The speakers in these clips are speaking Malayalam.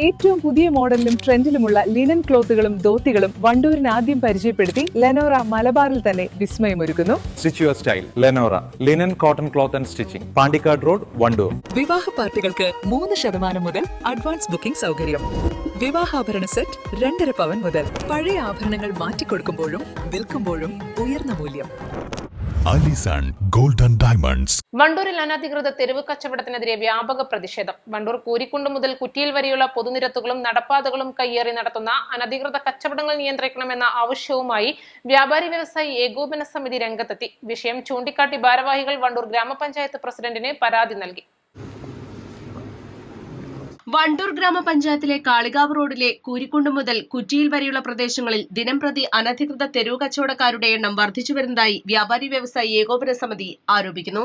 ഏറ്റവും പുതിയ മോഡലിലും ട്രെൻഡിലുമുള്ള ലിനൻ ക്ലോത്തുകളും ധോത്തികളും വണ്ടൂരിന് ആദ്യം പരിചയപ്പെടുത്തി ലെനോറ മലബാറിൽ തന്നെ വിസ്മയമൊരുക്കുന്നു. Stitch your style Lenora linen cotton cloth and stitching, Pandikkad road, Wandoor. വിവാഹ പാർട്ടികൾക്ക് 3% മുതൽ അഡ്വാൻസ് ബുക്കിംഗ് സൗകര്യം. വിവാഹാഭരണ സെറ്റ് 2.5 പവൻ മുതൽ. പഴയ ആഭരണങ്ങൾ മാറ്റിക്കൊടുക്കുമ്പോഴും വിൽക്കുമ്പോഴും ഉയർന്ന മൂല്യം. Allison golden diamonds. വണ്ടൂരിൽ അനധികൃത തെരുവ് കച്ചവടത്തിനെതിരെ വ്യാപക പ്രതിഷേധം. വണ്ടൂർ കൂരിക്കുണ്ട് മുതൽ കുറ്റിയിൽ വരെയുള്ള പൊതുനിരത്തുകളും നടപ്പാതകളും കയ്യേറി നടത്തുന്ന അനധികൃത കച്ചവടങ്ങൾ നിയന്ത്രിക്കണമെന്ന ആവശ്യവുമായി വ്യാപാരി വ്യവസായി ഏകോപന സമിതി രംഗത്തെത്തി. വിഷയം ചൂണ്ടിക്കാട്ടി ഭാരവാഹികൾ വണ്ടൂർ ഗ്രാമപഞ്ചായത്ത് പ്രസിഡന്റിന് പരാതി നൽകി. വണ്ടൂർ ഗ്രാമപഞ്ചായത്തിലെ കാളികാവ് റോഡിലെ കൂരിക്കുണ്ട് മുതൽ കുറ്റിയിൽ വരെയുള്ള പ്രദേശങ്ങളിൽ ദിനംപ്രതി അനധികൃത തെരുവ് കച്ചവടക്കാരുടെ എണ്ണം വർദ്ധിച്ചു വരുന്നതായി വ്യാപാരി വ്യവസായി ഏകോപന സമിതി ആരോപിക്കുന്നു.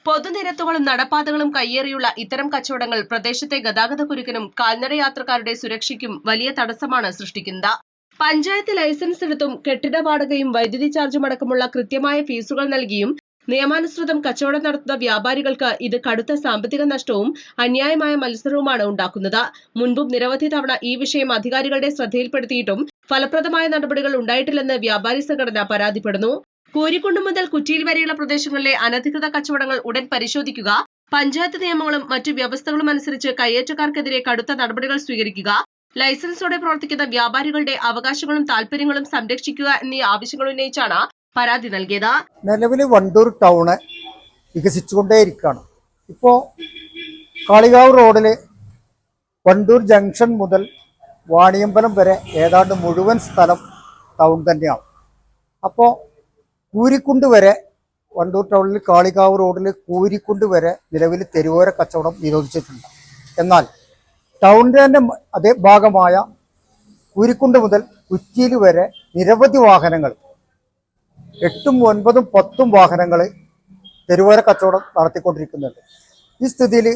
പൊതുനിരത്തുകളും നടപ്പാതകളും കയ്യേറിയുള്ള ഇത്തരം കച്ചവടങ്ങൾ പ്രദേശത്തെ ഗതാഗതക്കുരുക്കിനും കാൽനട യാത്രക്കാരുടെ സുരക്ഷയ്ക്കും വലിയ തടസ്സമാണ് സൃഷ്ടിക്കുന്നത്. പഞ്ചായത്ത് ലൈസൻസ് എടുത്തും കെട്ടിട വാടകയും വൈദ്യുതി ചാർജും അടക്കമുള്ള കൃത്യമായ ഫീസുകൾ നൽകിയും നിയമാനുസൃതം കച്ചവടം നടത്തുന്ന വ്യാപാരികൾക്ക് ഇത് കടുത്ത സാമ്പത്തിക നഷ്ടവും അന്യായമായ മത്സരവുമാണ് ഉണ്ടാക്കുന്നത്. മുൻപും നിരവധി തവണ ഈ വിഷയം അധികാരികളുടെ ശ്രദ്ധയിൽപ്പെടുത്തിയിട്ടും ഫലപ്രദമായ നടപടികൾ ഉണ്ടായിട്ടില്ലെന്ന് വ്യാപാരി സംഘടന പരാതിപ്പെടുന്നു. കൂരിക്കുണ്ട് മുതൽ കുറ്റിയിൽ വരെയുള്ള പ്രദേശങ്ങളിലെ അനധികൃത കച്ചവടങ്ങൾ ഉടൻ പരിശോധിക്കുക, പഞ്ചായത്ത് നിയമങ്ങളും മറ്റു വ്യവസ്ഥകളും അനുസരിച്ച് കയ്യേറ്റക്കാർക്കെതിരെ കടുത്ത നടപടികൾ സ്വീകരിക്കുക, ലൈസൻസോടെ പ്രവർത്തിക്കുന്ന വ്യാപാരികളുടെ അവകാശങ്ങളും താൽപര്യങ്ങളും സംരക്ഷിക്കുക എന്നീ ആവശ്യങ്ങൾ ഉന്നയിച്ചാണ് പരാതി നൽകിയത്. നിലവിൽ വണ്ടൂർ ടൗണ് വികസിച്ചുകൊണ്ടേയിരിക്കുകയാണ്. ഇപ്പോൾ കാളികാവ് റോഡില് വണ്ടൂർ ജംഗ്ഷൻ മുതൽ വാണിയമ്പലം വരെ ഏതാണ്ട് മുഴുവൻ സ്ഥലം ടൗൺ തന്നെയാണ്. അപ്പോൾ കൂരിക്കുണ്ട് വരെ വണ്ടൂർ ടൗണിൽ കാളികാവ് റോഡിൽ കൂരിക്കുണ്ട് വരെ നിലവിൽ തെരുവോര കച്ചവടം നിരോധിച്ചിട്ടുണ്ട്. എന്നാൽ ടൗണിൻ്റെ തന്നെ അതേ ഭാഗമായ കൂരിക്കുണ്ട് മുതൽ കുറ്റിയിൽ വരെ നിരവധി വാഹനങ്ങൾ 8, 9, 10 വാഹനങ്ങൾ തെരുവോര കച്ചവടം നടത്തിക്കൊണ്ടിരിക്കുന്നുണ്ട്. ഈ സ്ഥിതിയിൽ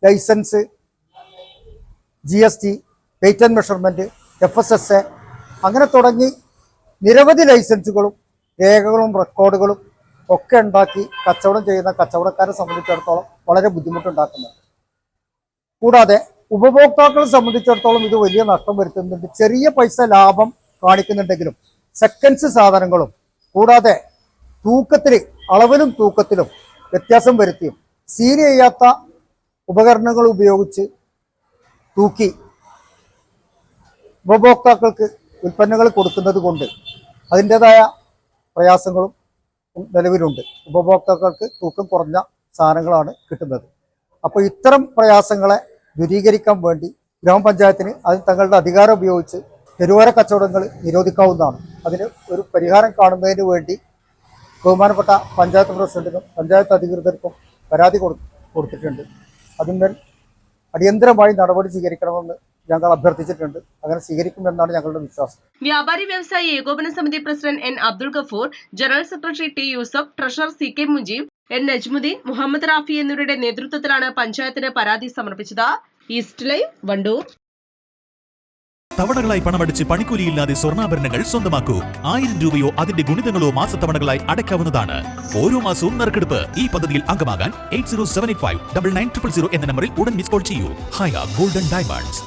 licence, GST, weight and measurement, FSSA അങ്ങനെ തുടങ്ങി നിരവധി ലൈസൻസുകളും രേഖകളും റെക്കോർഡുകളും ഒക്കെ ഉണ്ടാക്കി കച്ചവടം ചെയ്യുന്ന കച്ചവടക്കാരെ സംബന്ധിച്ചിടത്തോളം വളരെ ബുദ്ധിമുട്ടുണ്ടാക്കുന്നുണ്ട്. കൂടാതെ ഉപഭോക്താക്കളെ സംബന്ധിച്ചിടത്തോളം ഇത് വലിയ നഷ്ടം വരുത്തുന്നുണ്ട്. ചെറിയ പൈസ ലാഭം കാണിക്കുന്നുണ്ടെങ്കിലും സെക്കൻഡ്സ് സാധനങ്ങളും കൂടാതെ തൂക്കത്തിൽ, അളവിലും തൂക്കത്തിലും വ്യത്യാസം വരുത്തിയും സീൽ ചെയ്യാത്ത ഉപകരണങ്ങൾ ഉപയോഗിച്ച് തൂക്കി ഉപഭോക്താക്കൾക്ക് ഉൽപ്പന്നങ്ങൾ കൊടുക്കുന്നത് കൊണ്ട് അതിൻ്റെതായ പ്രയാസങ്ങളും നിലവിലുണ്ട്. ഉപഭോക്താക്കൾക്ക് തൂക്കം കുറഞ്ഞ സാധനങ്ങളാണ് കിട്ടുന്നത്. അപ്പോൾ ഇത്തരം പ്രയാസങ്ങളെ ദൂരീകരിക്കാൻ വേണ്ടി ഗ്രാമപഞ്ചായത്തിന് അത് തങ്ങളുടെ അധികാരം ഉപയോഗിച്ച് തെരുവോര കച്ചവടങ്ങൾ നിരോധിക്കാവുന്നതാണ്. അതിന് ഒരു പരിഹാരം കാണുന്നതിന് വേണ്ടി ബഹുമാനപ്പെട്ട പഞ്ചായത്ത് പ്രസിഡന്റിനും പഞ്ചായത്ത് അധികൃതർക്കും പരാതി കൊടുത്തിട്ടുണ്ട്. അതിന്മേൽ അടിയന്തരമായി നടപടി സ്വീകരിക്കണമെന്ന് ഞങ്ങൾ അഭ്യർത്ഥിച്ചിട്ടുണ്ട്. അങ്ങനെ സ്വീകരിക്കുമെന്നാണ് ഞങ്ങളുടെ വിശ്വാസം. വ്യാപാരി Vyavasayi Ekopana Samithi president N. Abdul Gafoor, general secretary T. Yusuf, treasurer CK Mujeeb, N. Najmuddeen, Muhammad Rafi എന്നിവരുടെ നേതൃത്വത്തിലാണ് പഞ്ചായത്തിന് പരാതി സമർപ്പിച്ചത്. East live, Wandoor. തവണകളായി പണമടിച്ച് പണിക്കൂലിയില്ലാതെ സ്വർണ്ണാഭരണങ്ങൾ സ്വന്തമാക്കൂ. 1000 രൂപയോ അതിന്റെ ഗുണിതങ്ങളോ മാസത്തവണകളായി അടയ്ക്കാവുന്നതാണ്. ഓരോ മാസവും നറുക്കെടുപ്പ്. ഈ പദ്ധതിയിൽ അംഗമാകാൻ 8078599900 എന്ന നമ്പറിൽ ഉടൻ മിസ് കോൾ ചെയ്യൂ. ഹയ ഗോൾഡൻ ഡയമണ്ട്സ്.